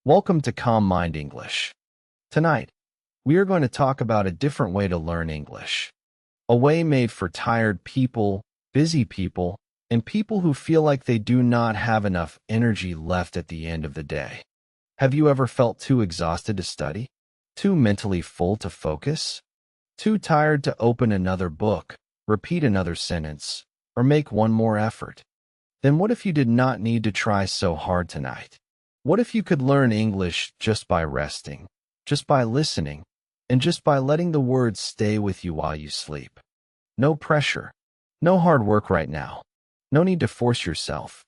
Welcome to Calm Mind English. Tonight, we are going to talk about a different way to learn English. A way made for tired people, busy people, and people who feel like they do not have enough energy left at the end of the day. Have you ever felt too exhausted to study? Too mentally full to focus? Too tired to open another book, repeat another sentence, or make one more effort? Then what if you did not need to try so hard tonight? What if you could learn English just by resting, just by listening, and just by letting the words stay with you while you sleep? No pressure, no hard work right now, no need to force yourself.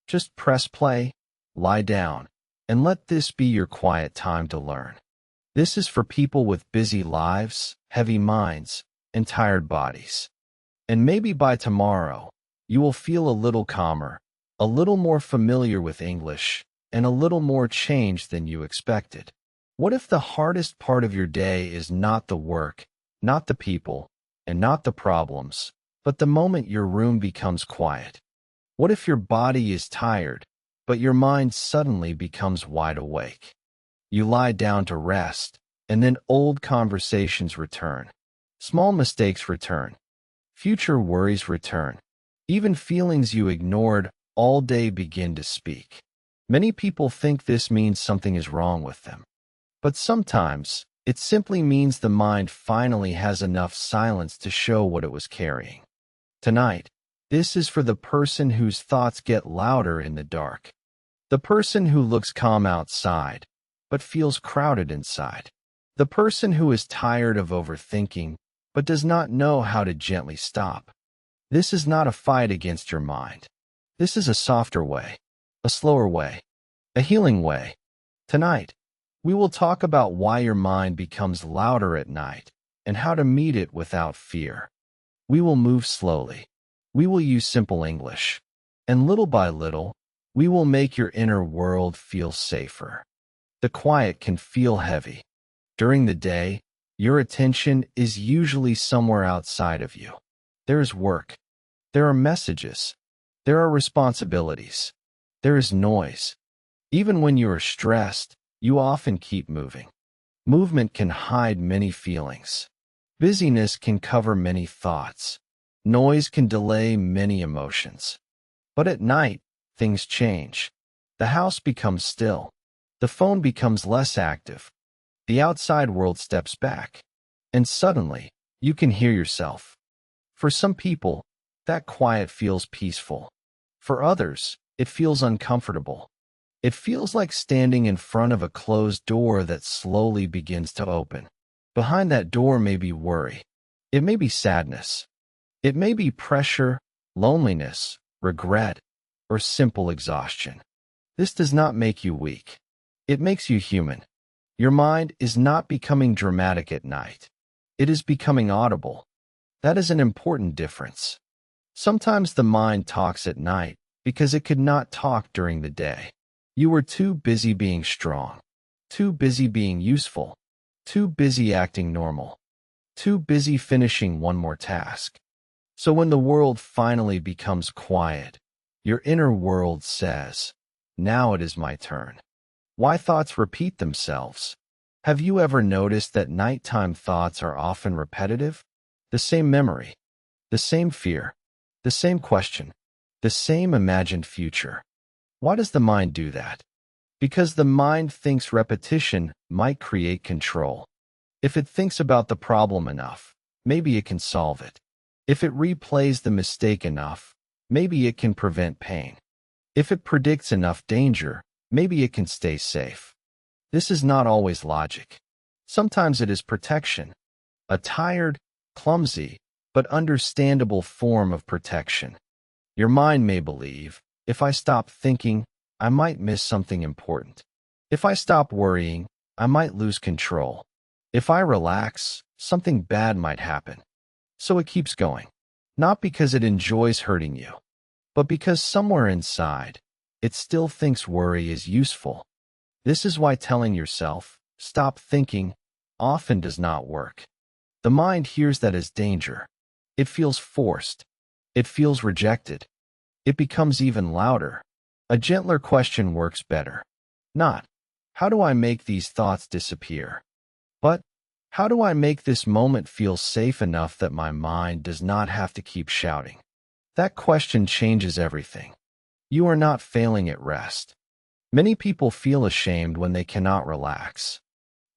Just press play, lie down, and let this be your quiet time to learn. This is for people with busy lives, heavy minds, and tired bodies. And maybe by tomorrow, you will feel a little calmer, a little more familiar with English, and a little more changed than you expected. What if the hardest part of your day is not the work, not the people, and not the problems, but the moment your room becomes quiet? What if your body is tired, but your mind suddenly becomes wide awake? You lie down to rest, and then old conversations return. Small mistakes return. Future worries return. Even feelings you ignored all day begin to speak. Many people think this means something is wrong with them. But sometimes, it simply means the mind finally has enough silence to show what it was carrying. Tonight, this is for the person whose thoughts get louder in the dark. The person who looks calm outside, but feels crowded inside. The person who is tired of overthinking, but does not know how to gently stop. This is not a fight against your mind. This is a softer way, a slower way, a healing way. Tonight, we will talk about why your mind becomes louder at night and how to meet it without fear. We will move slowly. We will use simple English. And little by little, we will make your inner world feel safer. The quiet can feel heavy. During the day, your attention is usually somewhere outside of you. There is work. There are messages. There are responsibilities. There is noise. Even when you are stressed, you often keep moving. Movement can hide many feelings. Busyness can cover many thoughts. Noise can delay many emotions. But at night, things change. The house becomes still. The phone becomes less active. The outside world steps back. And suddenly, you can hear yourself. For some people, that quiet feels peaceful. For others, it feels uncomfortable. It feels like standing in front of a closed door that slowly begins to open. Behind that door may be worry. It may be sadness. It may be pressure, loneliness, regret, or simple exhaustion. This does not make you weak. It makes you human. Your mind is not becoming dramatic at night. It is becoming audible. That is an important difference. Sometimes the mind talks at night because it could not talk during the day. You were too busy being strong, too busy being useful, too busy acting normal, too busy finishing one more task. So when the world finally becomes quiet, your inner world says, "Now it is my turn." Why thoughts repeat themselves? Have you ever noticed that nighttime thoughts are often repetitive? The same memory, the same fear, the same question, the same imagined future. Why does the mind do that? Because the mind thinks repetition might create control. If it thinks about the problem enough, maybe it can solve it. If it replays the mistake enough, maybe it can prevent pain. If it predicts enough danger, maybe it can stay safe. This is not always logic. Sometimes it is protection. A tired, clumsy, but understandable form of protection. Your mind may believe, if I stop thinking, I might miss something important. If I stop worrying, I might lose control. If I relax, something bad might happen. So it keeps going. Not because it enjoys hurting you, but because somewhere inside, it still thinks worry is useful. This is why telling yourself, "Stop thinking," often does not work. The mind hears that as danger. It feels forced. It feels rejected. It becomes even louder. A gentler question works better. Not, How do I make these thoughts disappear? But how do I make this moment feel safe enough that my mind does not have to keep shouting? That question changes everything. You are not failing at rest. Many people feel ashamed when they cannot relax.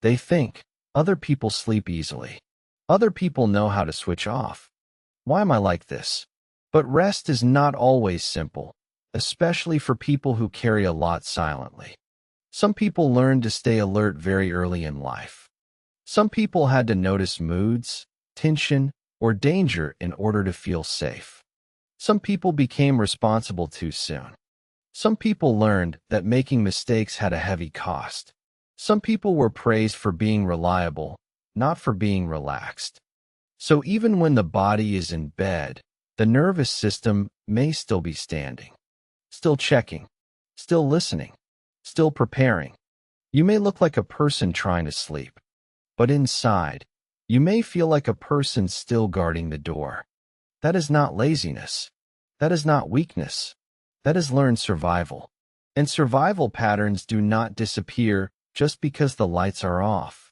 They think, other people sleep easily. Other people know how to switch off. Why am I like this? But rest is not always simple, especially for people who carry a lot silently. Some people learn to stay alert very early in life. Some people had to notice moods, tension, or danger in order to feel safe. Some people became responsible too soon. Some people learned that making mistakes had a heavy cost. Some people were praised for being reliable, not for being relaxed. So even when the body is in bed, the nervous system may still be standing, still checking, still listening, still preparing. You may look like a person trying to sleep, but inside, you may feel like a person still guarding the door. That is not laziness. That is not weakness. That is learned survival. And survival patterns do not disappear just because the lights are off.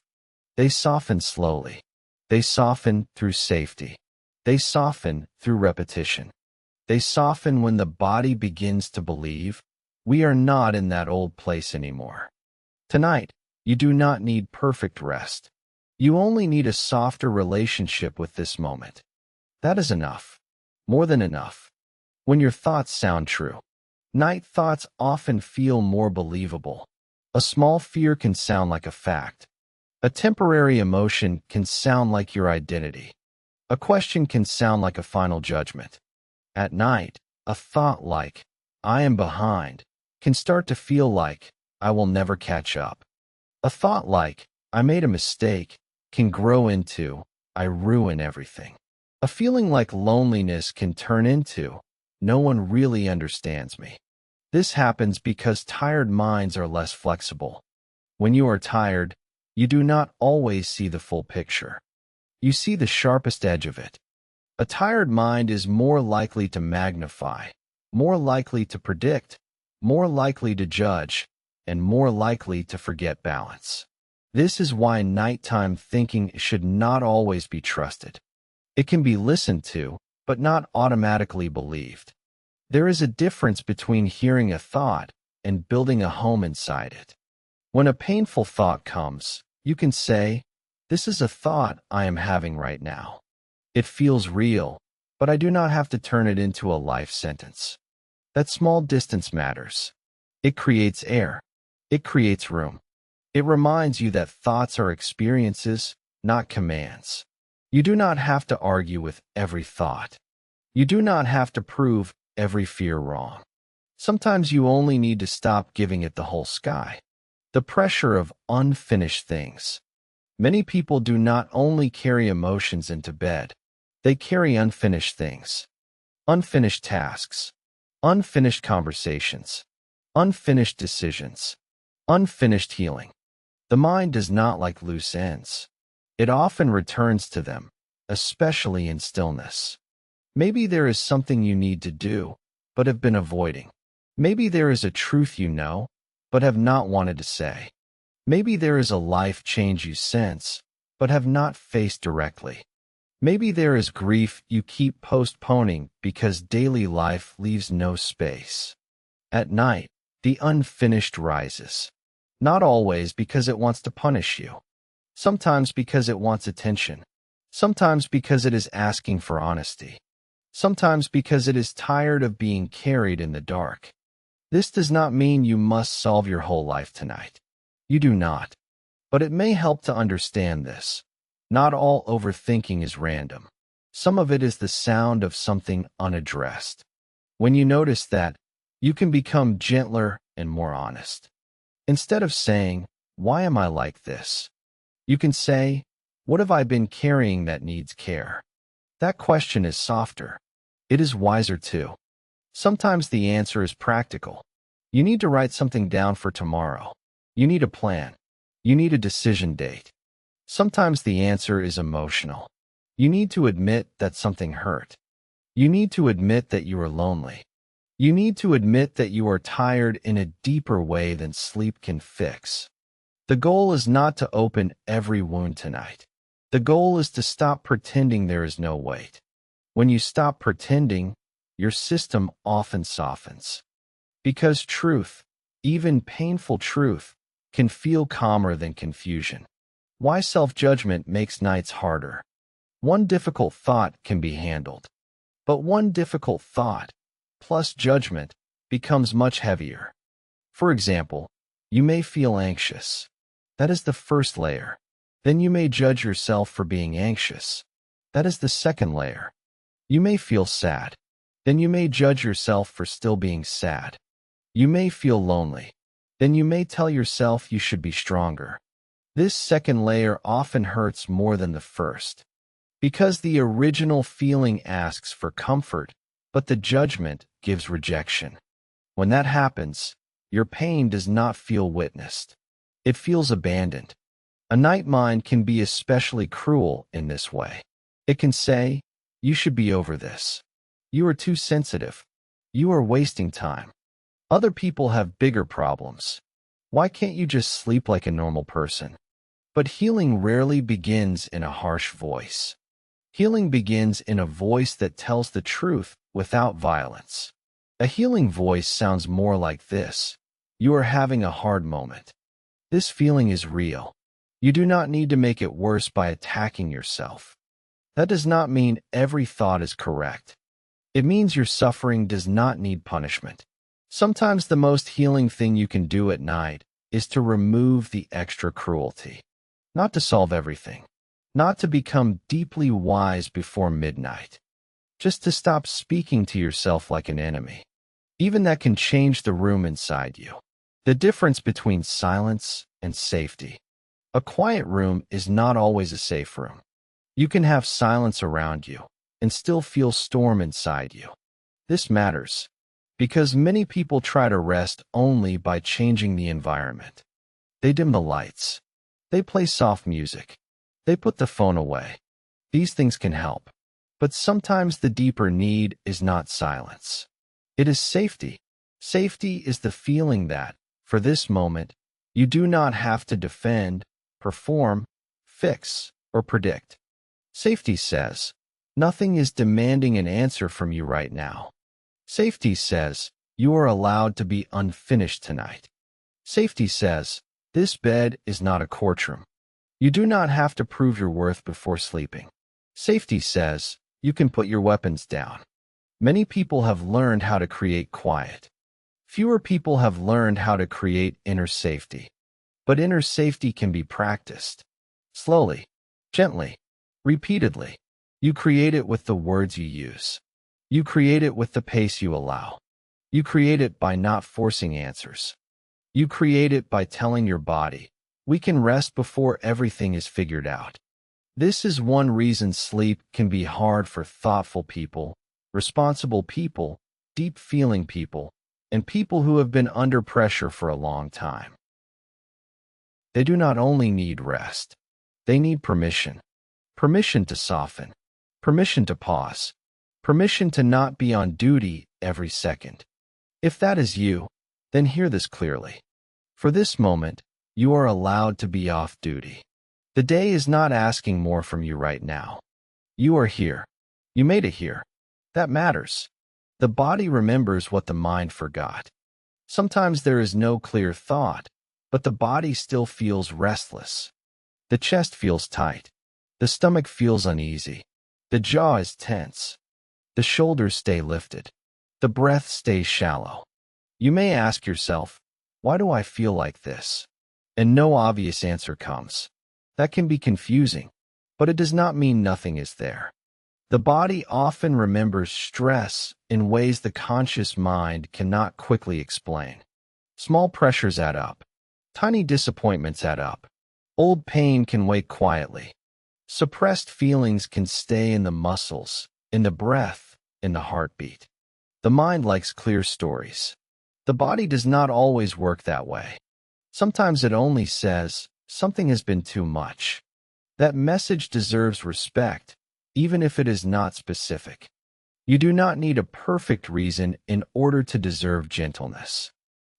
They soften slowly. They soften through safety. They soften through repetition. They soften when the body begins to believe, we are not in that old place anymore. Tonight, you do not need perfect rest. You only need a softer relationship with this moment. That is enough. More than enough. When your thoughts sound true, night thoughts often feel more believable. A small fear can sound like a fact. A temporary emotion can sound like your identity. A question can sound like a final judgment. At night, a thought like, I am behind, can start to feel like, I will never catch up. A thought like, I made a mistake, can grow into, I ruin everything. A feeling like loneliness can turn into, no one really understands me. This happens because tired minds are less flexible. When you are tired, you do not always see the full picture. You see the sharpest edge of it. A tired mind is more likely to magnify, more likely to predict, more likely to judge, and more likely to forget balance. This is why nighttime thinking should not always be trusted. It can be listened to, but not automatically believed. There is a difference between hearing a thought and building a home inside it. When a painful thought comes, you can say, this is a thought I am having right now. It feels real, but I do not have to turn it into a life sentence. That small distance matters. It creates air. It creates room. It reminds you that thoughts are experiences, not commands. You do not have to argue with every thought. You do not have to prove every fear wrong. Sometimes you only need to stop giving it the whole sky. The pressure of unfinished things. Many people do not only carry emotions into bed, they carry unfinished things. Unfinished tasks. Unfinished conversations. Unfinished decisions. Unfinished healing. The mind does not like loose ends. It often returns to them, especially in stillness. Maybe there is something you need to do, but have been avoiding. Maybe there is a truth you know, but have not wanted to say. Maybe there is a life change you sense, but have not faced directly. Maybe there is grief you keep postponing because daily life leaves no space. At night, the unfinished rises. Not always because it wants to punish you. Sometimes because it wants attention. Sometimes because it is asking for honesty. Sometimes because it is tired of being carried in the dark. This does not mean you must solve your whole life tonight. You do not. But it may help to understand this. Not all overthinking is random. Some of it is the sound of something unaddressed. When you notice that, you can become gentler and more honest. Instead of saying, why am I like this? You can say, what have I been carrying that needs care? That question is softer. It is wiser too. Sometimes the answer is practical. You need to write something down for tomorrow. You need a plan. You need a decision date. Sometimes the answer is emotional. You need to admit that something hurt. You need to admit that you are lonely. You need to admit that you are tired in a deeper way than sleep can fix. The goal is not to open every wound tonight. The goal is to stop pretending there is no weight. When you stop pretending, your system often softens. Because truth, even painful truth, can feel calmer than confusion. Why self-judgment makes nights harder. One difficult thought can be handled. But one difficult thought, plus judgment, becomes much heavier. For example, you may feel anxious. That is the first layer. Then you may judge yourself for being anxious. That is the second layer. You may feel sad. Then you may judge yourself for still being sad. You may feel lonely. Then you may tell yourself you should be stronger. This second layer often hurts more than the first. Because the original feeling asks for comfort, but the judgment gives rejection. When that happens, your pain does not feel witnessed. It feels abandoned. A night mind can be especially cruel in this way. It can say, "You should be over this. You are too sensitive. You are wasting time. Other people have bigger problems. Why can't you just sleep like a normal person?" But healing rarely begins in a harsh voice. Healing begins in a voice that tells the truth without violence. A healing voice sounds more like this: "You are having a hard moment. This feeling is real. You do not need to make it worse by attacking yourself." That does not mean every thought is correct. It means your suffering does not need punishment. Sometimes the most healing thing you can do at night is to remove the extra cruelty. Not to solve everything. Not to become deeply wise before midnight. Just to stop speaking to yourself like an enemy. Even that can change the room inside you. The difference between silence and safety. A quiet room is not always a safe room. You can have silence around you and still feel storm inside you. This matters because many people try to rest only by changing the environment. They dim the lights. They play soft music. They put the phone away. These things can help. But sometimes the deeper need is not silence. It is safety. Safety is the feeling that, for this moment, you do not have to defend, perform, fix, or predict. Safety says, nothing is demanding an answer from you right now. Safety says, you are allowed to be unfinished tonight. Safety says, this bed is not a courtroom. You do not have to prove your worth before sleeping. Safety says, you can put your weapons down. Many people have learned how to create quiet. Fewer people have learned how to create inner safety. But inner safety can be practiced. Slowly, gently, repeatedly. You create it with the words you use. You create it with the pace you allow. You create it by not forcing answers. You create it by telling your body, we can rest before everything is figured out. This is one reason sleep can be hard for thoughtful people, responsible people, deep-feeling people, and people who have been under pressure for a long time. They do not only need rest. They need permission. Permission to soften. Permission to pause. Permission to not be on duty every second. If that is you, then hear this clearly. For this moment, you are allowed to be off duty. The day is not asking more from you right now. You are here. You made it here. That matters. The body remembers what the mind forgot. Sometimes there is no clear thought, but the body still feels restless. The chest feels tight. The stomach feels uneasy. The jaw is tense. The shoulders stay lifted. The breath stays shallow. You may ask yourself, why do I feel like this? And no obvious answer comes. That can be confusing, but it does not mean nothing is there. The body often remembers stress in ways the conscious mind cannot quickly explain. Small pressures add up. Tiny disappointments add up. Old pain can wait quietly. Suppressed feelings can stay in the muscles, in the breath, in the heartbeat. The mind likes clear stories. The body does not always work that way. Sometimes it only says, something has been too much. That message deserves respect, even if it is not specific. You do not need a perfect reason in order to deserve gentleness.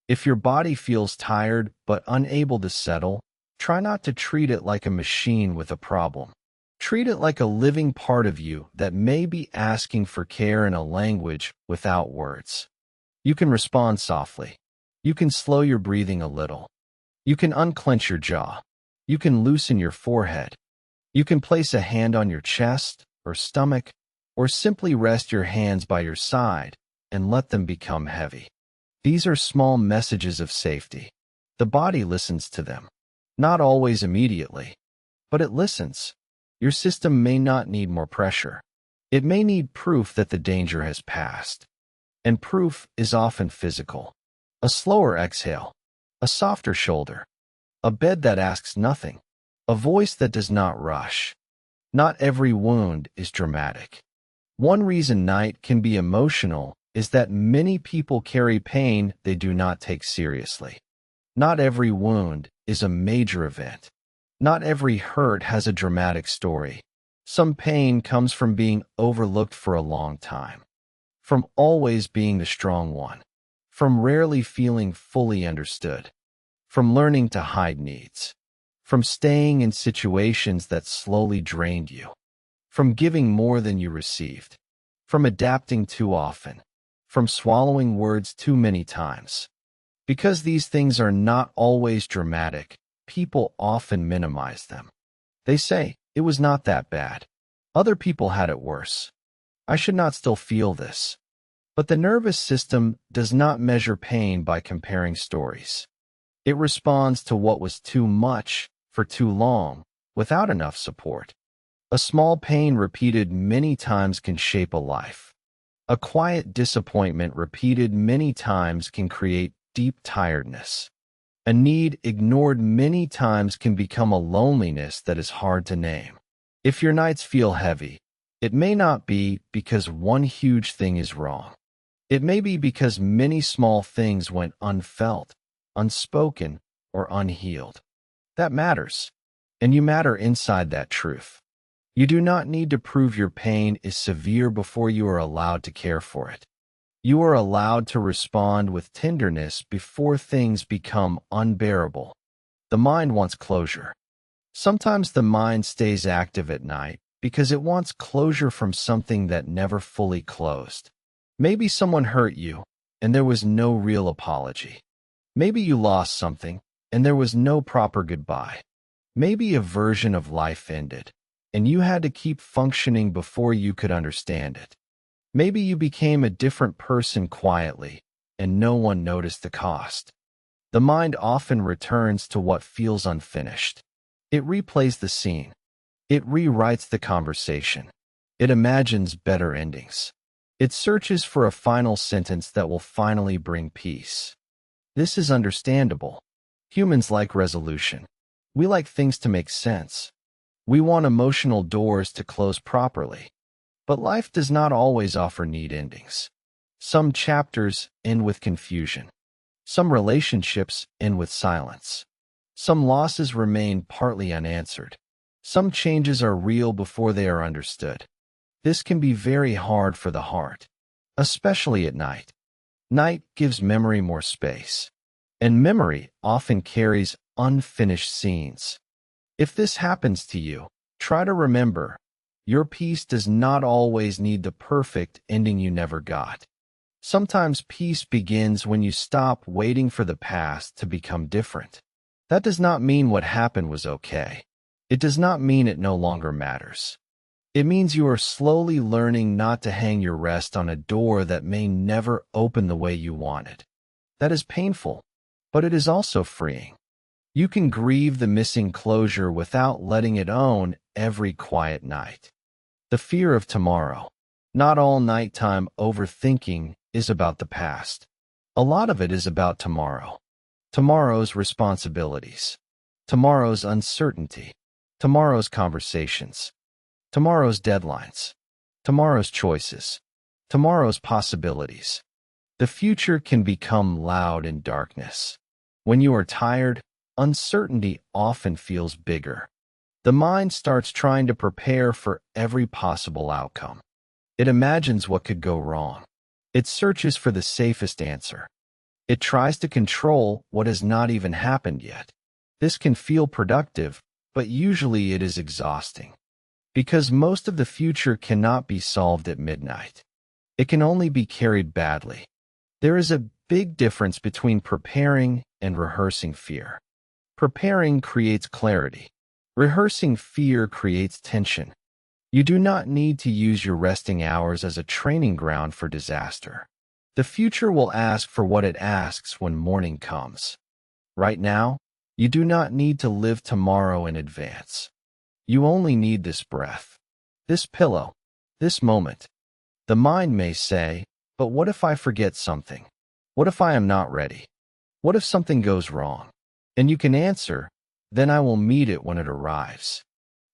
If your body feels tired but unable to settle, Try not to treat it like a machine with a problem. Treat it like a living part of you that may be asking for care in a language without words. You can respond softly. You can slow your breathing a little. You can unclench your jaw. You can loosen your forehead. You can place a hand on your chest or stomach, or simply rest your hands by your side and let them become heavy. These are small messages of safety. The body listens to them. Not always immediately, but it listens. Your system may not need more pressure. It may need proof that the danger has passed. And proof is often physical. A slower exhale, a softer shoulder, a bed that asks nothing, a voice that does not rush. Not every wound is dramatic. One reason night can be emotional is that many people carry pain they do not take seriously. Not every wound is a major event. Not every hurt has a dramatic story. Some pain comes from being overlooked for a long time, from always being the strong one, from rarely feeling fully understood, from learning to hide needs, from staying in situations that slowly drained you, from giving more than you received, from adapting too often, from swallowing words too many times. Because these things are not always dramatic, people often minimize them. They say, "It was not that bad. Other people had it worse. I should not still feel this." But the nervous system does not measure pain by comparing stories. It responds to what was too much for too long without enough support. A small pain repeated many times can shape a life. A quiet disappointment repeated many times can create deep tiredness. A need ignored many times can become a loneliness that is hard to name. If your nights feel heavy, it may not be because one huge thing is wrong. It may be because many small things went unfelt, unspoken, or unhealed. That matters, and you matter inside that truth. You do not need to prove your pain is severe before you are allowed to care for it. You are allowed to respond with tenderness before things become unbearable. The mind wants closure. Sometimes the mind stays active at night because it wants closure from something that never fully closed. Maybe someone hurt you, and there was no real apology. Maybe you lost something, and there was no proper goodbye. Maybe a version of life ended, and you had to keep functioning before you could understand it. Maybe you became a different person quietly, and no one noticed the cost. The mind often returns to what feels unfinished. It replays the scene. It rewrites the conversation. It imagines better endings. It searches for a final sentence that will finally bring peace. This is understandable. Humans like resolution. We like things to make sense. We want emotional doors to close properly. But life does not always offer neat endings. Some chapters end with confusion. Some relationships end with silence. Some losses remain partly unanswered. Some changes are real before they are understood. This can be very hard for the heart, especially at night. Night gives memory more space, and memory often carries unfinished scenes. If this happens to you, try to remember, your peace does not always need the perfect ending you never got. Sometimes peace begins when you stop waiting for the past to become different. That does not mean what happened was okay. It does not mean it no longer matters. It means you are slowly learning not to hang your rest on a door that may never open the way you wanted. That is painful, but it is also freeing. You can grieve the missing closure without letting it own every quiet night. The fear of tomorrow. Not all nighttime overthinking is about the past. A lot of it is about tomorrow. Tomorrow's responsibilities. Tomorrow's uncertainty. Tomorrow's conversations. Tomorrow's deadlines. Tomorrow's choices. Tomorrow's possibilities. The future can become loud in darkness. When you are tired, uncertainty often feels bigger. The mind starts trying to prepare for every possible outcome. It imagines what could go wrong. It searches for the safest answer. It tries to control what has not even happened yet. This can feel productive, but usually it is exhausting. Because most of the future cannot be solved at midnight. It can only be carried badly. There is a big difference between preparing and rehearsing fear. Preparing creates clarity. Rehearsing fear creates tension. You do not need to use your resting hours as a training ground for disaster. The future will ask for what it asks when morning comes. Right now, you do not need to live tomorrow in advance. You only need this breath, this pillow, this moment. The mind may say, but what if I forget something? What if I am not ready? What if something goes wrong? And you can answer, then I will meet it when it arrives.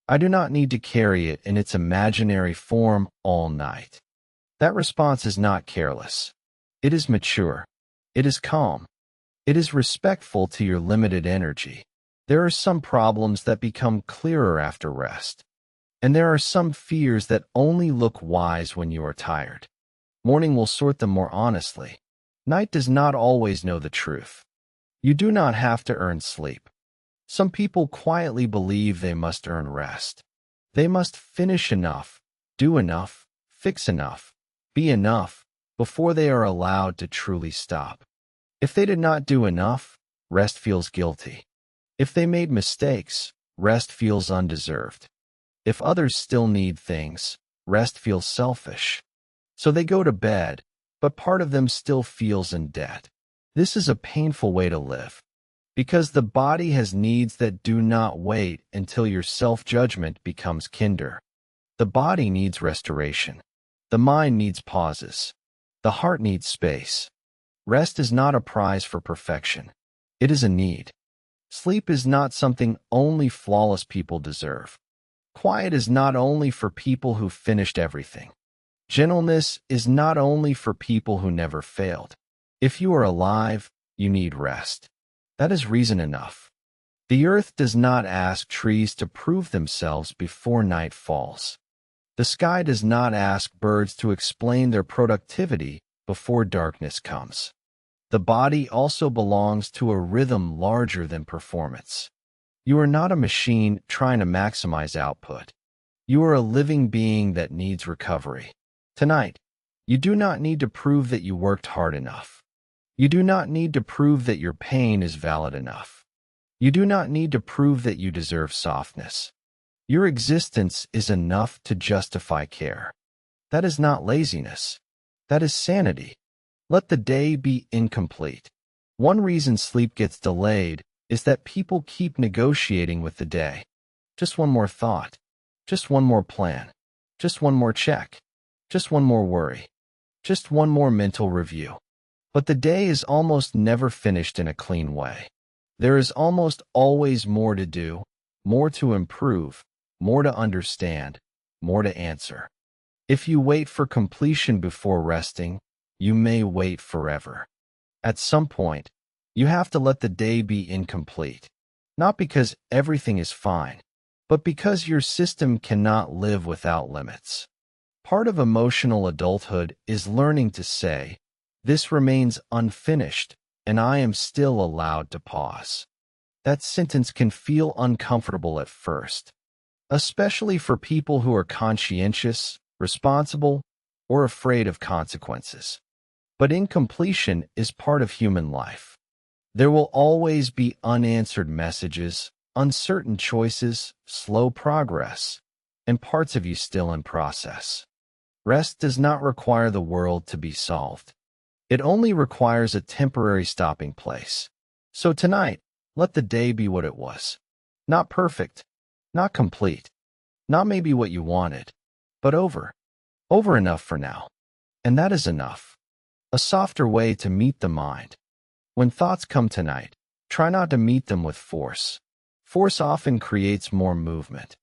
I do not need to carry it in its imaginary form all night. That response is not careless. It is mature. It is calm. It is respectful to your limited energy. There are some problems that become clearer after rest. And there are some fears that only look wise when you are tired. Morning will sort them more honestly. Night does not always know the truth. You do not have to earn sleep. Some people quietly believe they must earn rest. They must finish enough, do enough, fix enough, be enough, before they are allowed to truly stop. If they did not do enough, rest feels guilty. If they made mistakes, rest feels undeserved. If others still need things, rest feels selfish. So they go to bed, but part of them still feels in debt. This is a painful way to live. Because the body has needs that do not wait until your self-judgment becomes kinder. The body needs restoration. The mind needs pauses. The heart needs space. Rest is not a prize for perfection. It is a need. Sleep is not something only flawless people deserve. Quiet is not only for people who finished everything. Gentleness is not only for people who never failed. If you are alive, you need rest. That is reason enough. The earth does not ask trees to prove themselves before night falls. The sky does not ask birds to explain their productivity before darkness comes. The body also belongs to a rhythm larger than performance. You are not a machine trying to maximize output. You are a living being that needs recovery. Tonight, you do not need to prove that you worked hard enough. You do not need to prove that your pain is valid enough. You do not need to prove that you deserve softness. Your existence is enough to justify care. That is not laziness. That is sanity. Let the day be incomplete. One reason sleep gets delayed is that people keep negotiating with the day. Just one more thought. Just one more plan. Just one more check. Just one more worry. Just one more mental review. But the day is almost never finished in a clean way. There is almost always more to do, more to improve, more to understand, more to answer. If you wait for completion before resting, you may wait forever. At some point, you have to let the day be incomplete, not because everything is fine, but because your system cannot live without limits. Part of emotional adulthood is learning to say, this remains unfinished, and I am still allowed to pause. That sentence can feel uncomfortable at first, especially for people who are conscientious, responsible, or afraid of consequences. But incompletion is part of human life. There will always be unanswered messages, uncertain choices, slow progress, and parts of you still in process. Rest does not require the world to be solved. It only requires a temporary stopping place. So tonight, let the day be what it was. Not perfect, not complete, not maybe what you wanted, but over. Over enough for now. And that is enough. A softer way to meet the mind. When thoughts come tonight, try not to meet them with force. Force often creates more movement,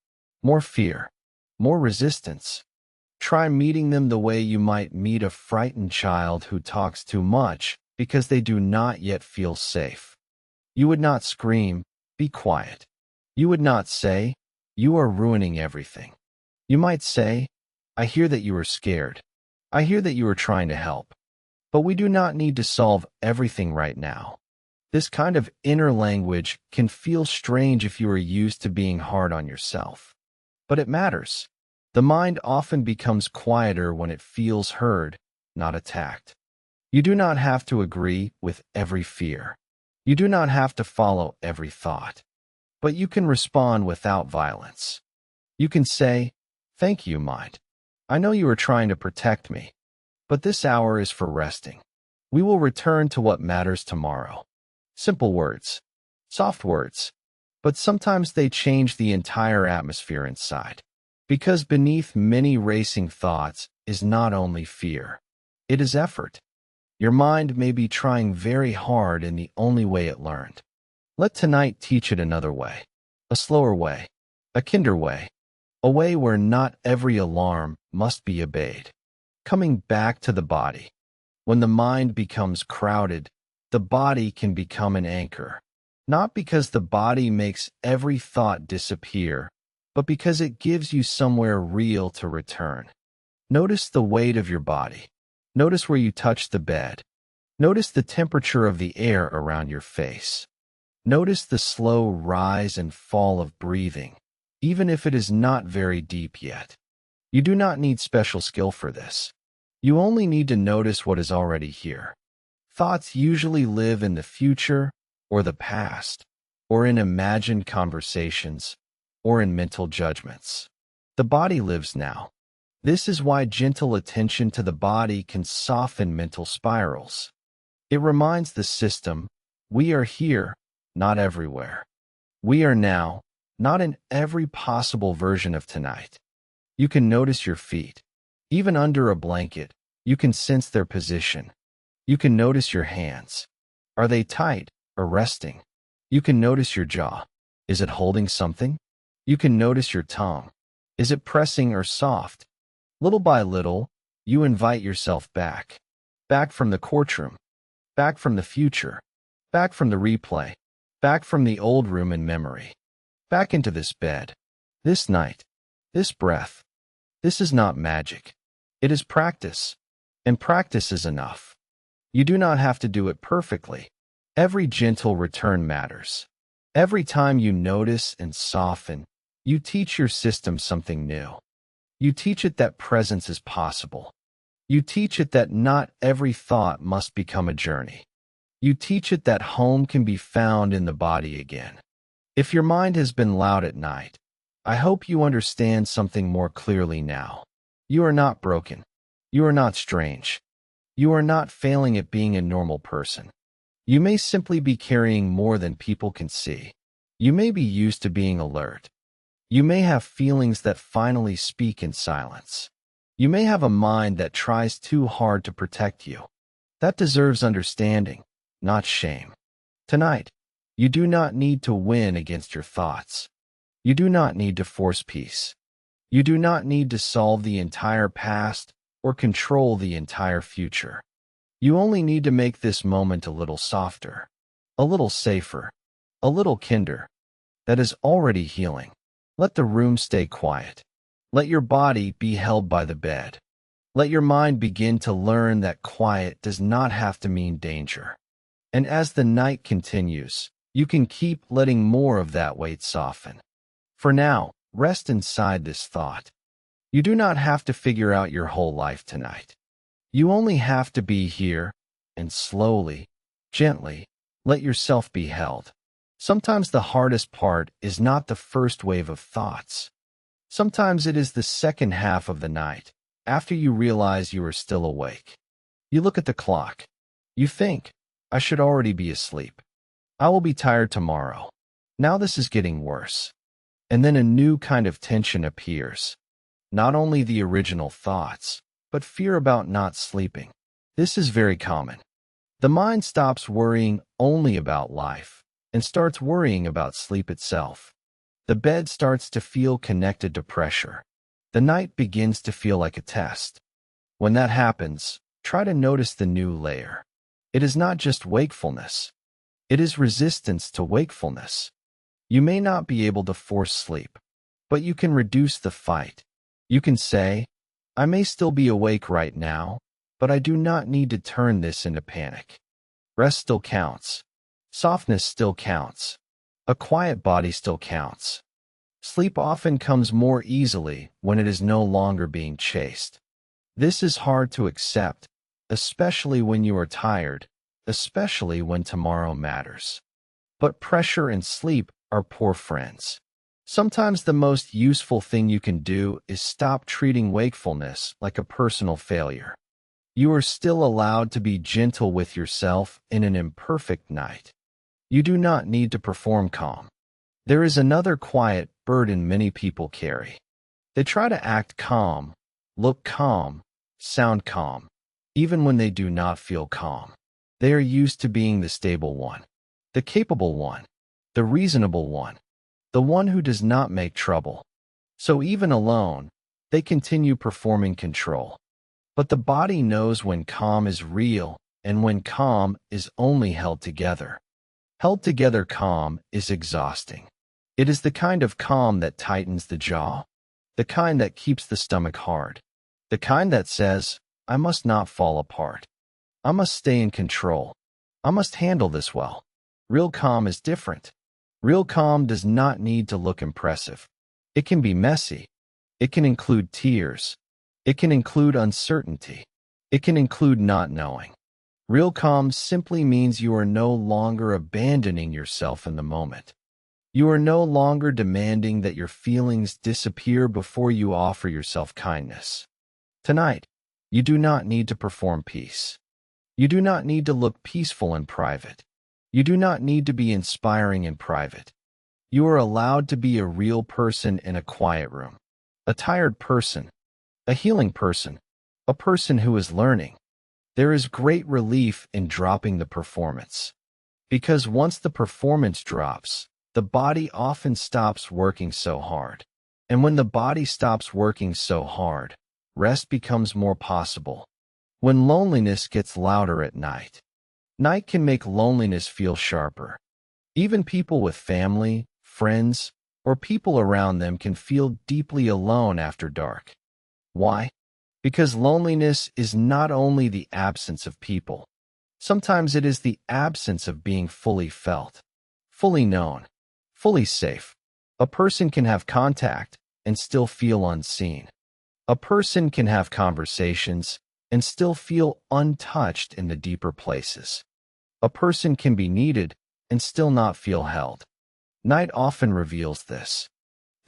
more fear, more resistance. Try meeting them the way you might meet a frightened child who talks too much because they do not yet feel safe. You would not scream, be quiet. You would not say, you are ruining everything. You might say, I hear that you are scared. I hear that you are trying to help. But we do not need to solve everything right now. This kind of inner language can feel strange if you are used to being hard on yourself. But it matters. The mind often becomes quieter when it feels heard, not attacked. You do not have to agree with every fear. You do not have to follow every thought. But you can respond without violence. You can say, "Thank you, mind. I know you are trying to protect me, but this hour is for resting. We will return to what matters tomorrow." Simple words, soft words, but sometimes they change the entire atmosphere inside. Because beneath many racing thoughts is not only fear, it is effort. Your mind may be trying very hard in the only way it learned. Let tonight teach it another way, a slower way, a kinder way, a way where not every alarm must be obeyed. Coming back to the body. When the mind becomes crowded, the body can become an anchor. Not because the body makes every thought disappear, but because it gives you somewhere real to return. Notice the weight of your body. Notice where you touch the bed. Notice the temperature of the air around your face. Notice the slow rise and fall of breathing, even if it is not very deep yet. You do not need special skill for this. You only need to notice what is already here. Thoughts usually live in the future or the past, or in imagined conversations, or in mental judgments. The body lives now. This is why gentle attention to the body can soften mental spirals. It reminds the system, we are here, not everywhere. We are now, not in every possible version of tonight. You can notice your feet. Even under a blanket, you can sense their position. You can notice your hands. Are they tight or resting? You can notice your jaw. Is it holding something? You can notice your tongue. Is it pressing or soft? Little by little, you invite yourself back. Back from the courtroom. Back from the future. Back from the replay. Back from the old room in memory. Back into this bed. This night. This breath. This is not magic. It is practice. And practice is enough. You do not have to do it perfectly. Every gentle return matters. Every time you notice and soften, you teach your system something new. You teach it that presence is possible. You teach it that not every thought must become a journey. You teach it that home can be found in the body again. If your mind has been loud at night, I hope you understand something more clearly now. You are not broken. You are not strange. You are not failing at being a normal person. You may simply be carrying more than people can see. You may be used to being alert. You may have feelings that finally speak in silence. You may have a mind that tries too hard to protect you. That deserves understanding, not shame. Tonight, you do not need to win against your thoughts. You do not need to force peace. You do not need to solve the entire past or control the entire future. You only need to make this moment a little softer, a little safer, a little kinder. That is already healing. Let the room stay quiet. Let your body be held by the bed. Let your mind begin to learn that quiet does not have to mean danger. And as the night continues, you can keep letting more of that weight soften. For now, rest inside this thought. You do not have to figure out your whole life tonight. You only have to be here, and slowly, gently, let yourself be held. Sometimes the hardest part is not the first wave of thoughts. Sometimes it is the second half of the night, after you realize you are still awake. You look at the clock. You think, I should already be asleep. I will be tired tomorrow. Now this is getting worse. And then a new kind of tension appears. Not only the original thoughts, but fear about not sleeping. This is very common. The mind stops worrying only about life and starts worrying about sleep itself. The bed starts to feel connected to pressure. The night begins to feel like a test. When that happens, try to notice the new layer. It is not just wakefulness. It is resistance to wakefulness. You may not be able to force sleep, but you can reduce the fight. You can say, I may still be awake right now, but I do not need to turn this into panic. Rest still counts. Softness still counts. A quiet body still counts. Sleep often comes more easily when it is no longer being chased. This is hard to accept, especially when you are tired, especially when tomorrow matters. But pressure and sleep are poor friends. Sometimes the most useful thing you can do is stop treating wakefulness like a personal failure. You are still allowed to be gentle with yourself in an imperfect night. You do not need to perform calm. There is another quiet burden many people carry. They try to act calm, look calm, sound calm, even when they do not feel calm. They are used to being the stable one, the capable one, the reasonable one, the one who does not make trouble. So even alone, they continue performing control. But the body knows when calm is real and when calm is only held together. Held together calm is exhausting. It is the kind of calm that tightens the jaw, the kind that keeps the stomach hard, the kind that says, I must not fall apart. I must stay in control. I must handle this well. Real calm is different. Real calm does not need to look impressive. It can be messy. It can include tears. It can include uncertainty. It can include not knowing. Real calm simply means you are no longer abandoning yourself in the moment. You are no longer demanding that your feelings disappear before you offer yourself kindness. Tonight, you do not need to perform peace. You do not need to look peaceful in private. You do not need to be inspiring in private. You are allowed to be a real person in a quiet room. A tired person. A healing person. A person who is learning. There is great relief in dropping the performance. Because once the performance drops, the body often stops working so hard. And when the body stops working so hard, rest becomes more possible. When loneliness gets louder at night, night can make loneliness feel sharper. Even people with family, friends, or people around them can feel deeply alone after dark. Why? Because loneliness is not only the absence of people. Sometimes it is the absence of being fully felt, fully known, fully safe. A person can have contact and still feel unseen. A person can have conversations and still feel untouched in the deeper places. A person can be needed and still not feel held. Night often reveals this.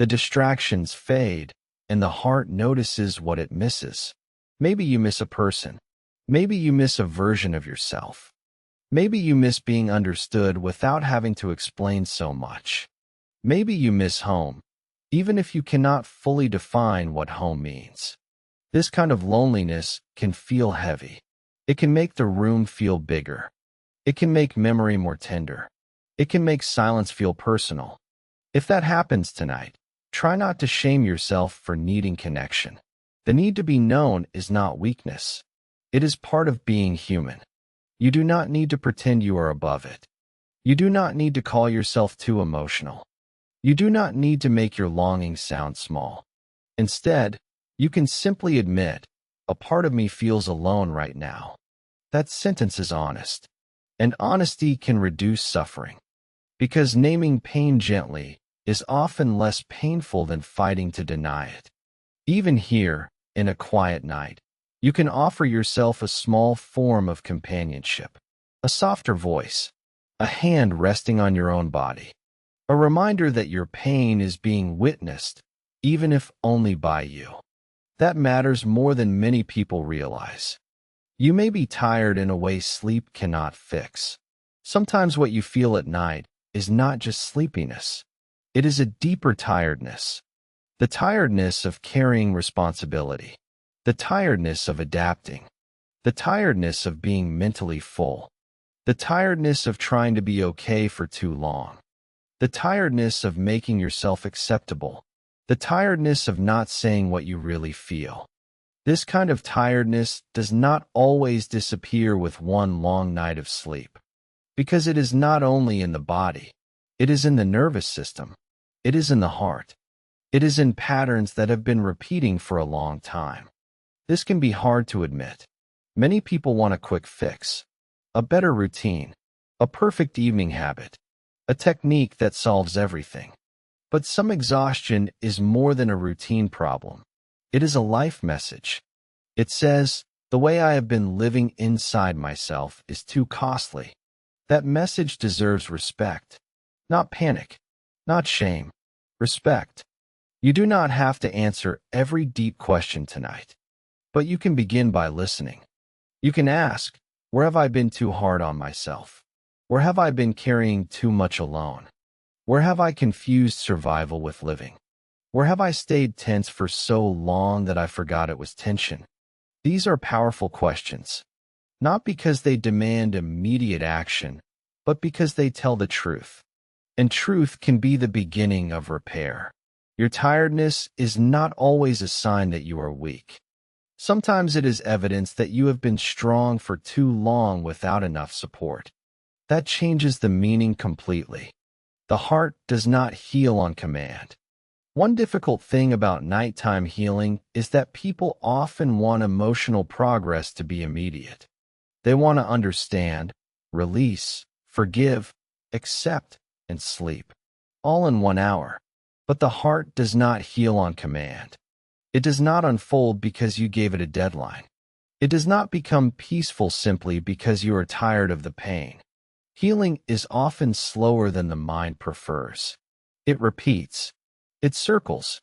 The distractions fade, and the heart notices what it misses. Maybe you miss a person. Maybe you miss a version of yourself. Maybe you miss being understood without having to explain so much. Maybe you miss home, even if you cannot fully define what home means. This kind of loneliness can feel heavy. It can make the room feel bigger. It can make memory more tender. It can make silence feel personal. If that happens tonight, try not to shame yourself for needing connection. The need to be known is not weakness. It is part of being human. You do not need to pretend you are above it. You do not need to call yourself too emotional. You do not need to make your longing sound small. Instead, you can simply admit, a part of me feels alone right now. That sentence is honest. And honesty can reduce suffering. Because naming pain gently is often less painful than fighting to deny it. Even here, in a quiet night, you can offer yourself a small form of companionship, a softer voice, a hand resting on your own body, a reminder that your pain is being witnessed, even if only by you. That matters more than many people realize. You may be tired in a way sleep cannot fix. Sometimes what you feel at night is not just sleepiness. It is a deeper tiredness. The tiredness of carrying responsibility. The tiredness of adapting. The tiredness of being mentally full. The tiredness of trying to be okay for too long. The tiredness of making yourself acceptable. The tiredness of not saying what you really feel. This kind of tiredness does not always disappear with one long night of sleep. Because it is not only in the body. It is in the nervous system. It is in the heart. It is in patterns that have been repeating for a long time. This can be hard to admit. Many people want a quick fix, a better routine, a perfect evening habit, a technique that solves everything. But some exhaustion is more than a routine problem. It is a life message. It says, the way I have been living inside myself is too costly. That message deserves respect, not panic, not shame, respect. You do not have to answer every deep question tonight, but you can begin by listening. You can ask, where have I been too hard on myself? Where have I been carrying too much alone? Where have I confused survival with living? Where have I stayed tense for so long that I forgot it was tension? These are powerful questions, not because they demand immediate action, but because they tell the truth. And truth can be the beginning of repair. Your tiredness is not always a sign that you are weak. Sometimes it is evidence that you have been strong for too long without enough support. That changes the meaning completely. The heart does not heal on command. One difficult thing about nighttime healing is that people often want emotional progress to be immediate. They want to understand, release, forgive, accept, and sleep, all in 1 hour. But the heart does not heal on command. It does not unfold because you gave it a deadline. It does not become peaceful simply because you are tired of the pain. Healing is often slower than the mind prefers. It repeats. It circles.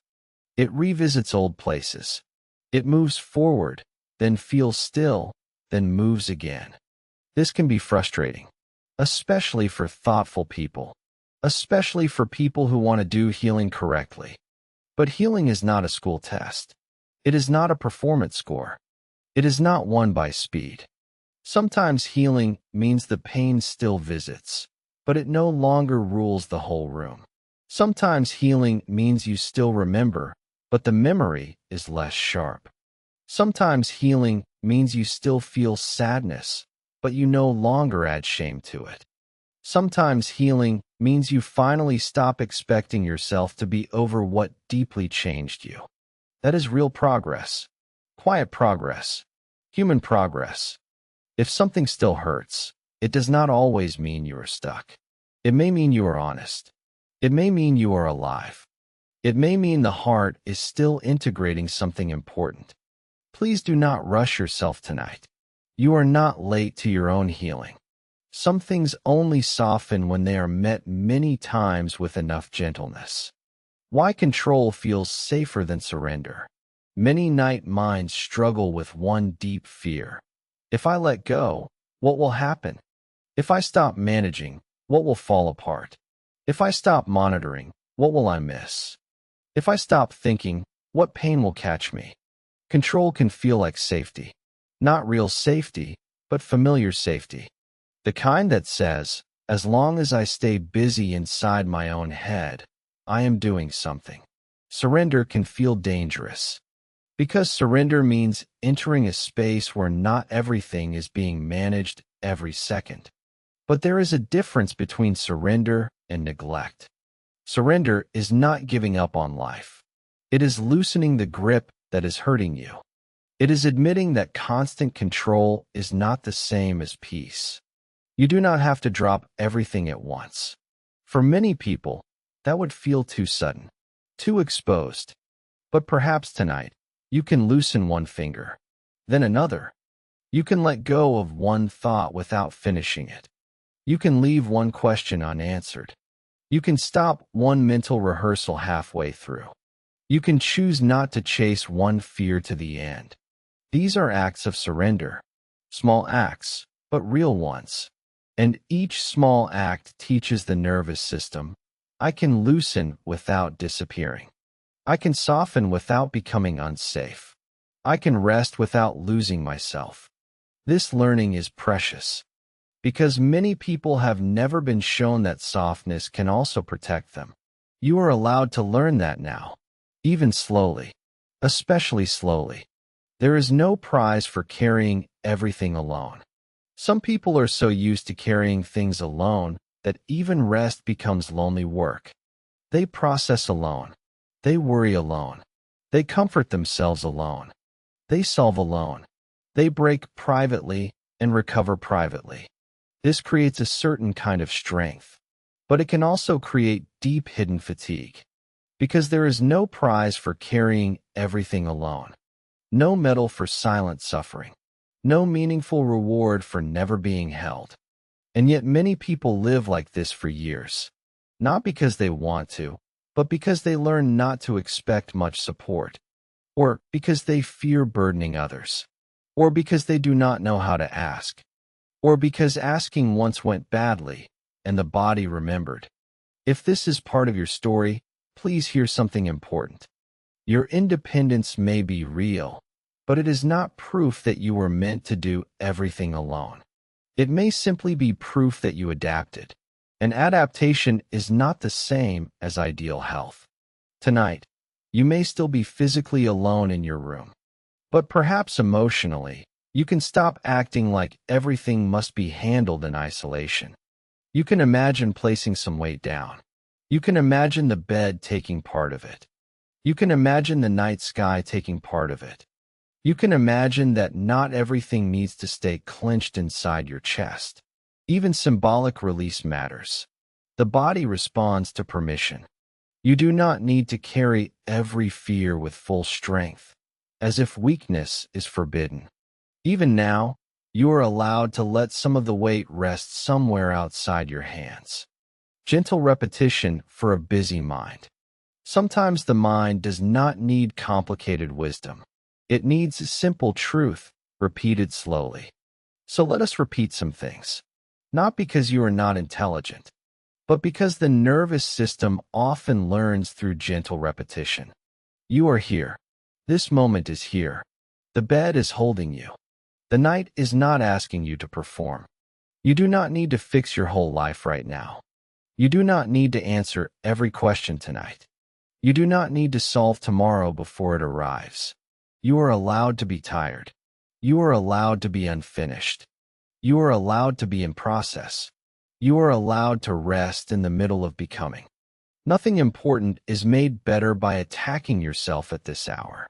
It revisits old places. It moves forward, then feels still, then moves again. This can be frustrating, especially for thoughtful people, especially for people who want to do healing correctly. But healing is not a school test. It is not a performance score. It is not won by speed. Sometimes healing means the pain still visits, but it no longer rules the whole room. Sometimes healing means you still remember, but the memory is less sharp. Sometimes healing means you still feel sadness, but you no longer add shame to it. Sometimes healing means you finally stop expecting yourself to be over what deeply changed you. That is real progress, quiet progress, human progress. If something still hurts, it does not always mean you are stuck. It may mean you are honest. It may mean you are alive. It may mean the heart is still integrating something important. Please do not rush yourself tonight. You are not late to your own healing. Some things only soften when they are met many times with enough gentleness. Why control feels safer than surrender? Many night minds struggle with one deep fear. If I let go, what will happen? If I stop managing, what will fall apart? If I stop monitoring, what will I miss? If I stop thinking, what pain will catch me? Control can feel like safety. Not real safety, but familiar safety. The kind that says, as long as I stay busy inside my own head, I am doing something. Surrender can feel dangerous. Because surrender means entering a space where not everything is being managed every second. But there is a difference between surrender and neglect. Surrender is not giving up on life. It is loosening the grip that is hurting you. It is admitting that constant control is not the same as peace. You do not have to drop everything at once. For many people, that would feel too sudden, too exposed. But perhaps tonight, you can loosen one finger, then another. You can let go of one thought without finishing it. You can leave one question unanswered. You can stop one mental rehearsal halfway through. You can choose not to chase one fear to the end. These are acts of surrender. Small acts, but real ones. And each small act teaches the nervous system, I can loosen without disappearing. I can soften without becoming unsafe. I can rest without losing myself. This learning is precious, because many people have never been shown that softness can also protect them. You are allowed to learn that now, even slowly, especially slowly. There is no prize for carrying everything alone. Some people are so used to carrying things alone that even rest becomes lonely work. They process alone. They worry alone. They comfort themselves alone. They solve alone. They break privately and recover privately. This creates a certain kind of strength, but it can also create deep hidden fatigue, because there is no prize for carrying everything alone, no medal for silent suffering, no meaningful reward for never being held. And yet many people live like this for years, not because they want to, but because they learn not to expect much support, or because they fear burdening others, or because they do not know how to ask, or because asking once went badly and the body remembered. If this is part of your story, please hear something important. Your independence may be real, but it is not proof that you were meant to do everything alone. It may simply be proof that you adapted, and adaptation is not the same as ideal health. Tonight, you may still be physically alone in your room, but perhaps emotionally, you can stop acting like everything must be handled in isolation. You can imagine placing some weight down. You can imagine the bed taking part of it. You can imagine the night sky taking part of it. You can imagine that not everything needs to stay clenched inside your chest. Even symbolic release matters. The body responds to permission. You do not need to carry every fear with full strength, as if weakness is forbidden. Even now, you are allowed to let some of the weight rest somewhere outside your hands. Gentle repetition for a busy mind. Sometimes the mind does not need complicated wisdom. It needs simple truth, repeated slowly. So let us repeat some things. Not because you are not intelligent, but because the nervous system often learns through gentle repetition. You are here. This moment is here. The bed is holding you. The night is not asking you to perform. You do not need to fix your whole life right now. You do not need to answer every question tonight. You do not need to solve tomorrow before it arrives. You are allowed to be tired. You are allowed to be unfinished. You are allowed to be in process. You are allowed to rest in the middle of becoming. Nothing important is made better by attacking yourself at this hour.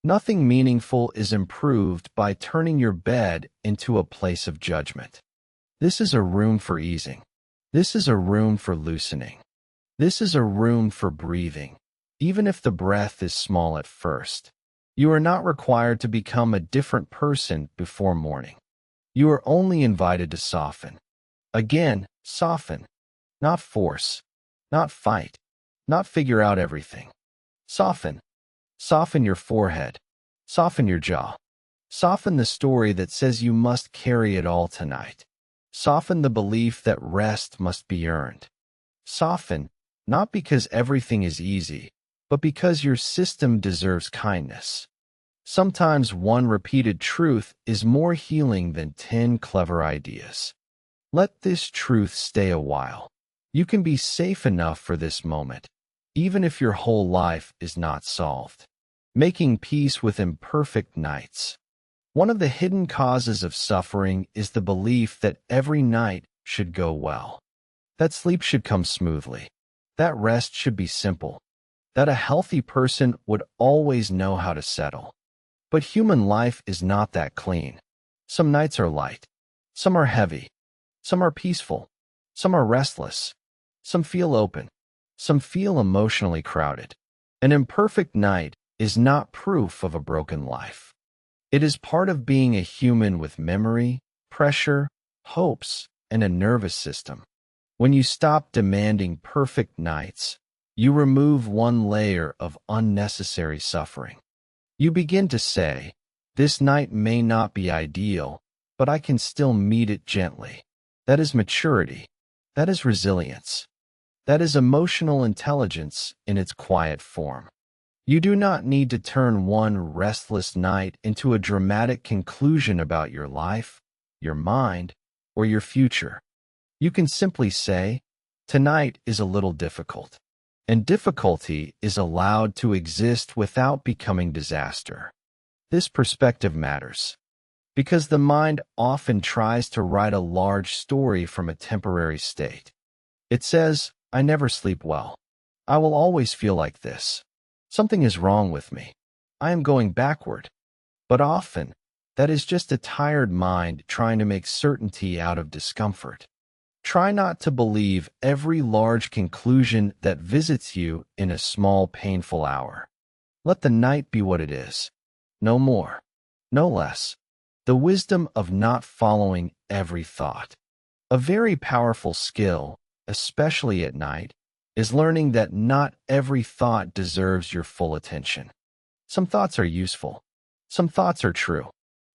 Nothing meaningful is improved by turning your bed into a place of judgment. This is a room for easing. This is a room for loosening. This is a room for breathing, even if the breath is small at first. You are not required to become a different person before morning. You are only invited to soften. Again, soften. Not force. Not fight. Not figure out everything. Soften. Soften your forehead. Soften your jaw. Soften the story that says you must carry it all tonight. Soften the belief that rest must be earned. Soften, not because everything is easy, but because your system deserves kindness. Sometimes one repeated truth is more healing than 10 clever ideas. Let this truth stay a while. You can be safe enough for this moment, even if your whole life is not solved. Making peace with imperfect nights. One of the hidden causes of suffering is the belief that every night should go well, that sleep should come smoothly, that rest should be simple, that a healthy person would always know how to settle. But human life is not that clean. Some nights are light, some are heavy, some are peaceful, some are restless, some feel open, some feel emotionally crowded. An imperfect night is not proof of a broken life. It is part of being a human with memory, pressure, hopes, and a nervous system. When you stop demanding perfect nights, you remove one layer of unnecessary suffering. You begin to say, this night may not be ideal, but I can still meet it gently. That is maturity. That is resilience. That is emotional intelligence in its quiet form. You do not need to turn one restless night into a dramatic conclusion about your life, your mind, or your future. You can simply say, tonight is a little difficult, and difficulty is allowed to exist without becoming disaster. This perspective matters, because the mind often tries to write a large story from a temporary state. It says, I never sleep well. I will always feel like this. Something is wrong with me. I am going backward. But often, That is just a tired mind trying to make certainty out of discomfort. Try not to believe every large conclusion that visits you in a small, painful hour. Let the night be what it is. No more, no less. The wisdom of not following every thought. A very powerful skill, especially at night, is learning that not every thought deserves your full attention. Some thoughts are useful. Some thoughts are true.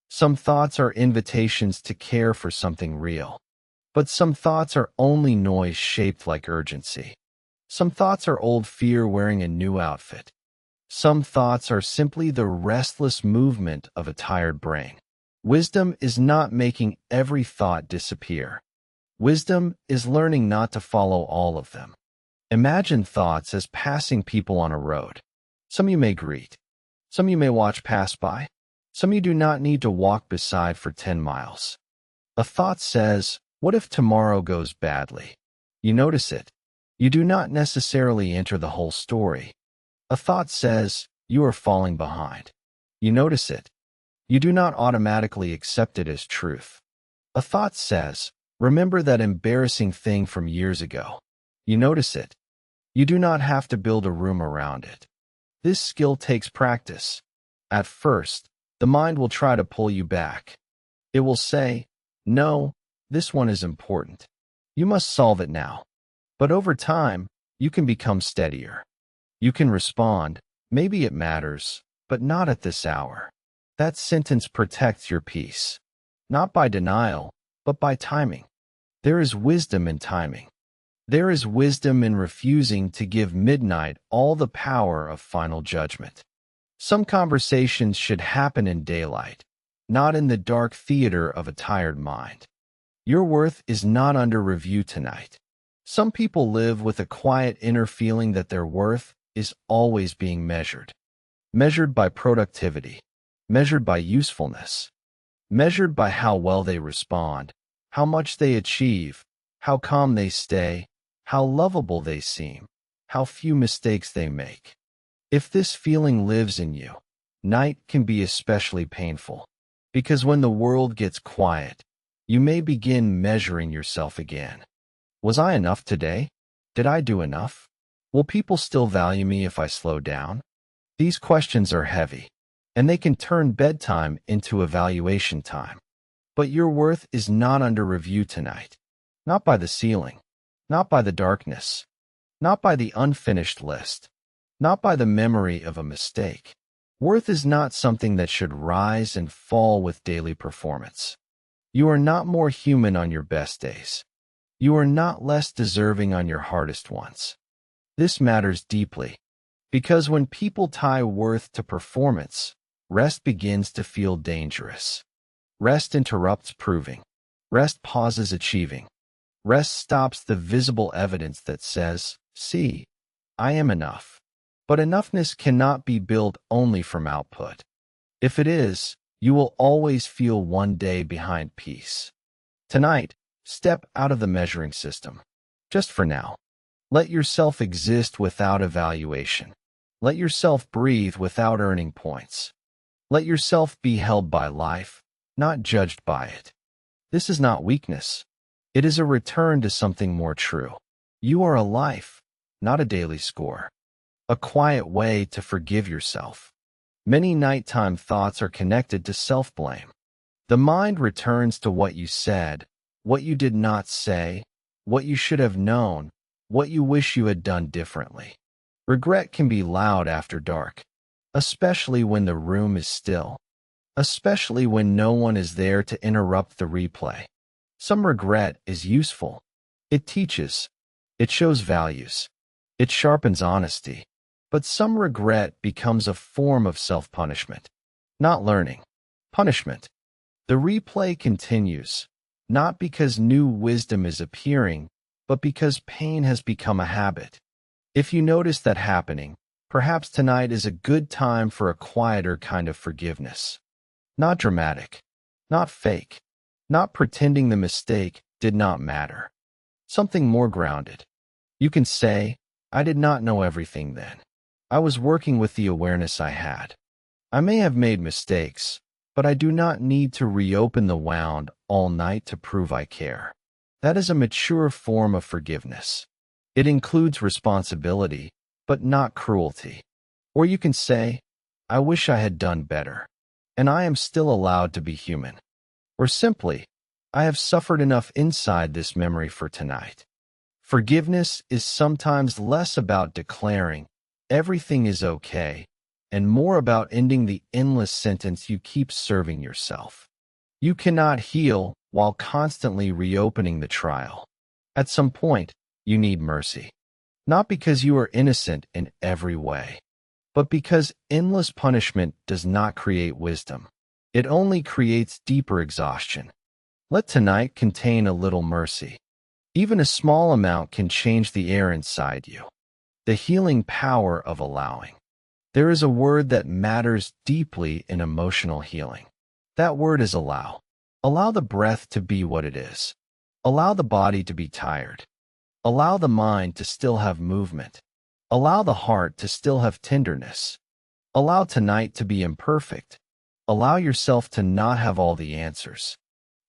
Some thoughts are invitations to care for something real. But some thoughts are only noise shaped like urgency. Some thoughts are old fear wearing a new outfit. Some thoughts are simply the restless movement of a tired brain. Wisdom is not making every thought disappear. Wisdom is learning not to follow all of them. Imagine thoughts as passing people on a road. Some you may greet. Some you may watch pass by. Some you do not need to walk beside for 10 miles. A thought says, "What if tomorrow goes badly?" You notice it. You do not necessarily enter the whole story. A thought says, "You are falling behind." You notice it. You do not automatically accept it as truth. A thought says, "Remember that embarrassing thing from years ago." You notice it. You do not have to build a room around it. This skill takes practice. At first, the mind will try to pull you back. It will say, "No, this one is important. You must solve it now." But over time, you can become steadier. You can respond, "Maybe it matters, but not at this hour." That sentence protects your peace. Not by denial, but by timing. There is wisdom in timing. There is wisdom in refusing to give midnight all the power of final judgment. Some conversations should happen in daylight, not in the dark theater of a tired mind. Your worth is not under review tonight. Some people live with a quiet inner feeling that their worth is always being measured. Measured by productivity, measured by usefulness, measured by how well they respond, how much they achieve, how calm they stay, how lovable they seem, how few mistakes they make. If this feeling lives in you, night can be especially painful, because when the world gets quiet, you may begin measuring yourself again. Was I enough today? Did I do enough? Will people still value me if I slow down? These questions are heavy, and they can turn bedtime into evaluation time. But your worth is not under review tonight. Not by the ceiling, not by the darkness, not by the unfinished list, not by the memory of a mistake. Worth is not something that should rise and fall with daily performance. You are not more human on your best days. You are not less deserving on your hardest ones. This matters deeply, because when people tie worth to performance, rest begins to feel dangerous. Rest interrupts proving. Rest pauses achieving. Rest stops the visible evidence that says, "See, I am enough." But enoughness cannot be built only from output. If it is, you will always feel one day behind peace. Tonight, step out of the measuring system. Just for now. Let yourself exist without evaluation. Let yourself breathe without earning points. Let yourself be held by life, not judged by it. This is not weakness. It is a return to something more true. You are a life, not a daily score. A quiet way to forgive yourself. Many nighttime thoughts are connected to self-blame. The mind returns to what you said, what you did not say, what you should have known, what you wish you had done differently. Regret can be loud after dark, especially when the room is still, especially when no one is there to interrupt the replay. Some regret is useful. It teaches. It shows values. It sharpens honesty. But some regret becomes a form of self-punishment. Not learning. Punishment. The replay continues, not because new wisdom is appearing, but because pain has become a habit. If you notice that happening, perhaps tonight is a good time for a quieter kind of forgiveness. Not dramatic. Not fake. Not pretending the mistake did not matter. Something more grounded. You can say, "I did not know everything then. I was working with the awareness I had. I may have made mistakes, but I do not need to reopen the wound all night to prove I care. That is a mature form of forgiveness. It includes responsibility, but not cruelty. Or you can say, I wish I had done better, and I am still allowed to be human. Or simply, I have suffered enough inside this memory for tonight. Forgiveness is sometimes less about declaring, everything is okay, and more about ending the endless sentence you keep serving yourself. You cannot heal while constantly reopening the trial. At some point, you need mercy. Not because you are innocent in every way, but because endless punishment does not create wisdom. It only creates deeper exhaustion. Let tonight contain a little mercy. Even a small amount can change the air inside you. The healing power of allowing. There is a word that matters deeply in emotional healing. That word is allow. Allow the breath to be what it is. Allow the body to be tired. Allow the mind to still have movement. Allow the heart to still have tenderness. Allow tonight to be imperfect. Allow yourself to not have all the answers.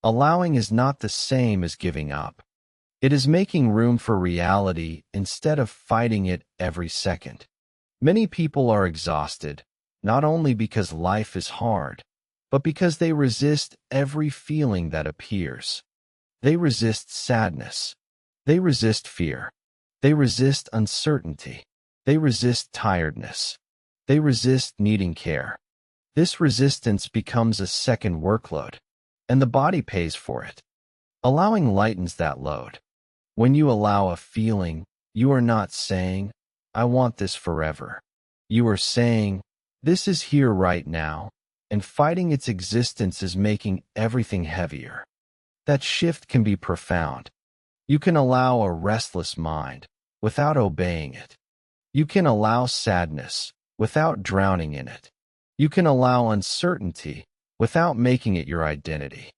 Allowing is not the same as giving up. It is making room for reality instead of fighting it every second. Many people are exhausted, not only because life is hard, but because they resist every feeling that appears. They resist sadness. They resist fear. They resist uncertainty. They resist tiredness. They resist needing care. This resistance becomes a second workload, and the body pays for it. Allowing lightens that load. When you allow a feeling, you are not saying, I want this forever. You are saying, this is here right now, and fighting its existence is making everything heavier. That shift can be profound. You can allow a restless mind without obeying it. You can allow sadness without drowning in it. You can allow uncertainty without making it your identity.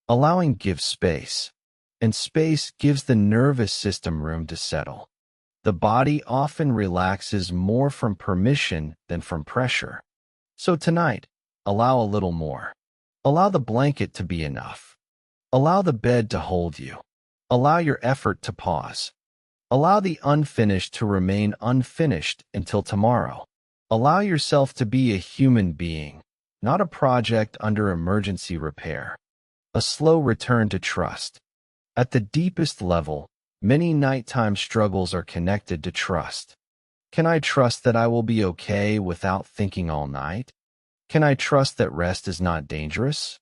Allowing gives space, and space gives the nervous system room to settle. The body often relaxes more from permission than from pressure. So tonight, allow a little more. Allow the blanket to be enough. Allow the bed to hold you. Allow your effort to pause. Allow the unfinished to remain unfinished until tomorrow. Allow yourself to be a human being, not a project under emergency repair. A slow return to trust. At the deepest level, many nighttime struggles are connected to trust. Can I trust that I will be okay without thinking all night? Can I trust that rest is not dangerous?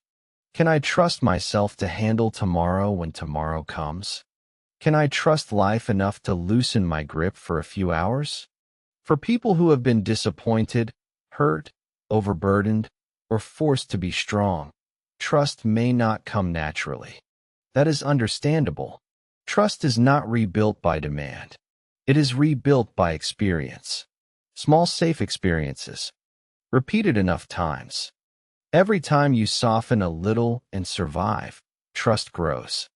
Can I trust myself to handle tomorrow when tomorrow comes? Can I trust life enough to loosen my grip for a few hours? For people who have been disappointed, hurt, overburdened, or forced to be strong, trust may not come naturally. That is understandable. Trust is not rebuilt by demand. It is rebuilt by experience. Small, safe experiences. Repeated enough times. Every time you soften a little and survive, trust grows.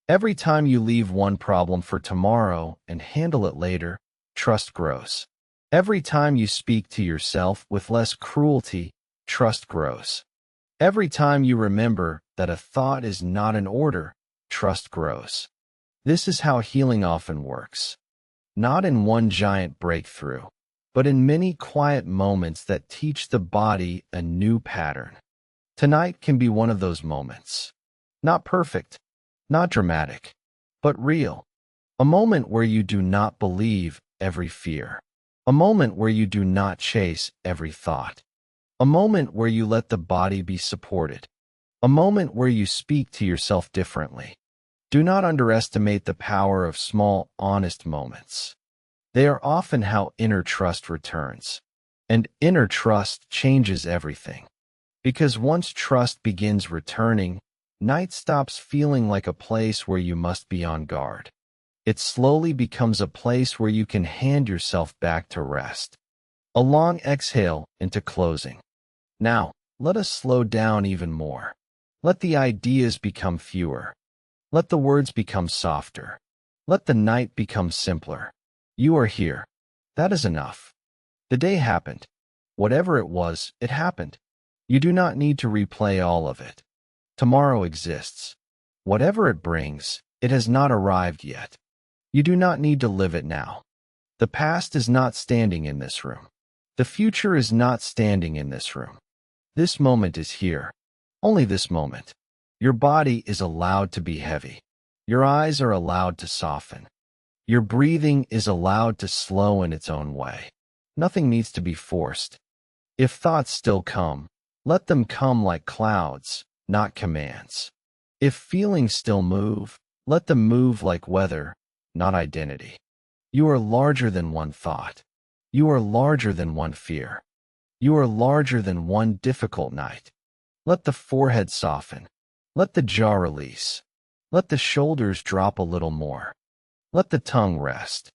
Every time you leave one problem for tomorrow and handle it later, trust grows. Every time you speak to yourself with less cruelty, trust grows. Every time you remember that a thought is not an order, trust grows. This is how healing often works. Not in one giant breakthrough, but in many quiet moments that teach the body a new pattern. Tonight can be one of those moments. Not perfect, not dramatic, but real. A moment where you do not believe every fear. A moment where you do not chase every thought. A moment where you let the body be supported. A moment where you speak to yourself differently. Do not underestimate the power of small, honest moments. They are often how inner trust returns. And inner trust changes everything. Because once trust begins returning, night stops feeling like a place where you must be on guard. It slowly becomes a place where you can hand yourself back to rest. A long exhale into closing. Now, let us slow down even more. Let the ideas become fewer. Let the words become softer. Let the night become simpler. You are here. That is enough. The day happened. Whatever it was, it happened. You do not need to replay all of it. Tomorrow exists. Whatever it brings, it has not arrived yet. You do not need to live it now. The past is not standing in this room. The future is not standing in this room. This moment is here. Only this moment. Your body is allowed to be heavy. Your eyes are allowed to soften. Your breathing is allowed to slow in its own way. Nothing needs to be forced. If thoughts still come, let them come like clouds, not commands. If feelings still move, let them move like weather, not identity. You are larger than one thought. You are larger than one fear. You are larger than one difficult night. Let the forehead soften. Let the jaw release. Let the shoulders drop a little more. Let the tongue rest.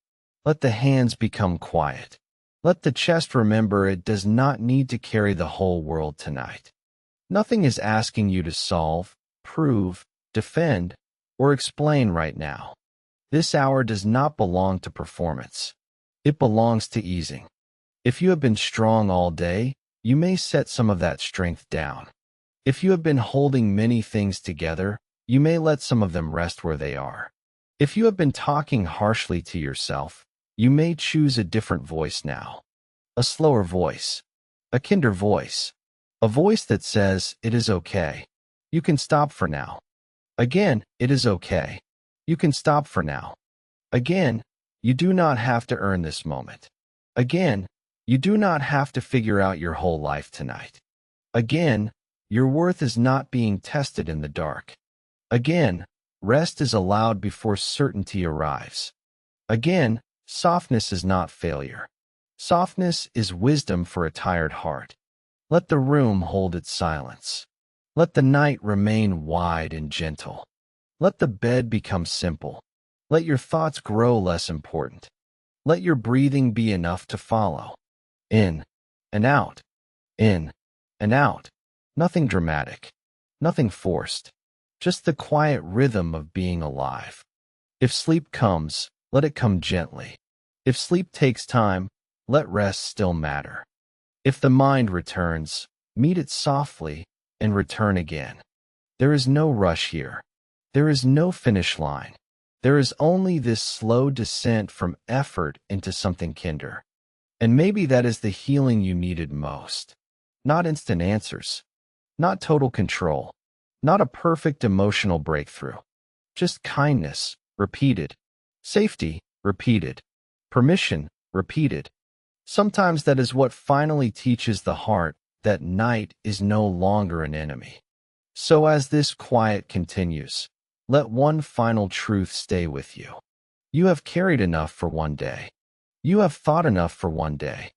Let the hands become quiet. Let the chest remember it does not need to carry the whole world tonight. Nothing is asking you to solve, prove, defend, or explain right now. This hour does not belong to performance. It belongs to easing. If you have been strong all day, you may set some of that strength down. If you have been holding many things together, you may let some of them rest where they are. If you have been talking harshly to yourself, you may choose a different voice now. A slower voice. A kinder voice. A voice that says, it is okay. You can stop for now. Again, it is okay. You can stop for now. Again, you do not have to earn this moment. Again, you do not have to figure out your whole life tonight. Again, your worth is not being tested in the dark. Again, rest is allowed before certainty arrives. Again, softness is not failure. Softness is wisdom for a tired heart. Let the room hold its silence. Let the night remain wide and gentle. Let the bed become simple. Let your thoughts grow less important. Let your breathing be enough to follow. In and out. In and out. Nothing dramatic. Nothing forced. Just the quiet rhythm of being alive. If sleep comes, let it come gently. If sleep takes time, let rest still matter. If the mind returns, meet it softly and return again. There is no rush here. There is no finish line. There is only this slow descent from effort into something kinder. And maybe that is the healing you needed most. Not instant answers. Not total control. Not a perfect emotional breakthrough. Just kindness, repeated. Safety, repeated. Permission, repeated. Sometimes that is what finally teaches the heart that night is no longer an enemy. So as this quiet continues, let one final truth stay with you. You have carried enough for one day. You have thought enough for one day.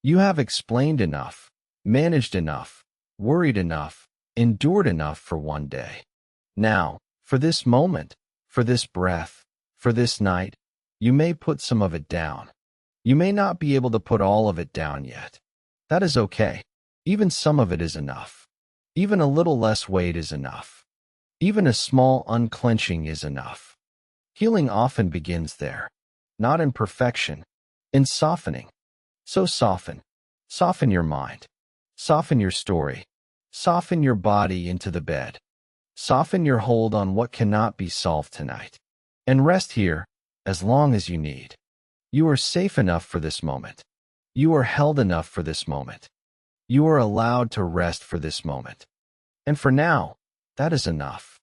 You have explained enough, managed enough, worried enough, endured enough for one day. Now, for this moment, for this breath, for this night, you may put some of it down. You may not be able to put all of it down yet. That is okay. Even some of it is enough. Even a little less weight is enough. Even a small unclenching is enough. Healing often begins there, not in perfection, in softening. So soften. Soften your mind. Soften your story. Soften your body into the bed. Soften your hold on what cannot be solved tonight. And rest here as long as you need. You are safe enough for this moment. You are held enough for this moment. You are allowed to rest for this moment. And for now, that is enough.